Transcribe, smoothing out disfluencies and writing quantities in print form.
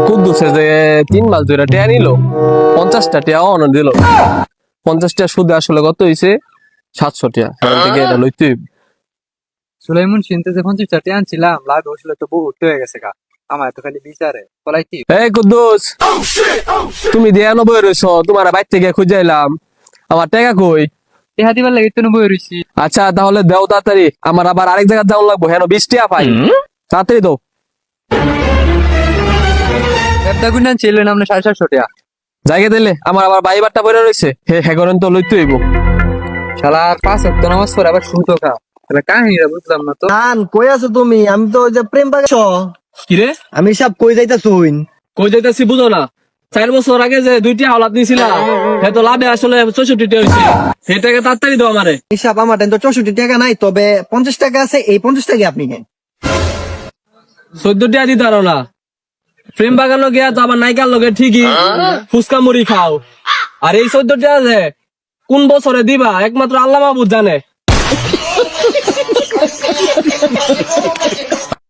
কুদ্দুসে যে 3 মাস ধরে টিয়া নিল 50টা টিয়া অন দিল 50টা সুদে আসলে কত হইছে 700 টিয়া থেকে এটা লইতে হইব। সুলাইমন শুনতে যে 50 আনছিলাম লাভ হয়েছিল তো বহুত হয়ে গেছে গা। আমার তো খালি বিচারে বলাই কি এই কুদ্দুস তুমি দিয়া নবই রইছো তোমার বাইর থেকে খুঁজে এলাম আমার টাকা কই? টেহা দিবার লাগে তো বই রইছি। আচ্ছা তাহলে দেও তাড়াতাড়ি আমার আবার আরেক জায়গা যাওয়া লাগবো হেন 20 টিয়া পাই তাড়াতাড়ি দাও। একটা গুণান ছিল না আমরা 750 টাকা। জায়গা দিলে আমার আবার বাইবারটা পড়ে রইছে হে করেন তো লইতে হইব। শালার 5 ওয়াক্ত নামাজ পড়ে আবার শুনতো খা। তাহলে কাহিনীটা বুঝলাম না তো। আন কই আছো তুমি? আমি তো ওই যে প্রেম বাগাছ। কি রে আমি সব কই যাইতাছুইন? কই যাইতাছি বুঝো না 4 বছর আগে যে 2টি হাওলাত নিছিলাম হে তো লাভে আসলে 64 টিয়া হইছে সেটাকে তাড়াতাড়ি দাও আমারে। হিসাব আমার তো 64 টাকা নাই, তবে 50 টাকা আছে। এই 50 টাকা আপনি নেন। 14 টিয়া দিতে পারো না প্রেম বাগানো গিয়া তো আবার নাইকার লগে ঠিকই ফুচকা মুড়ি খাও আর এই 14 টিয়া যে কোন বছরে দিবা একমাত্র আল্লাহ মাহবুদ জানে।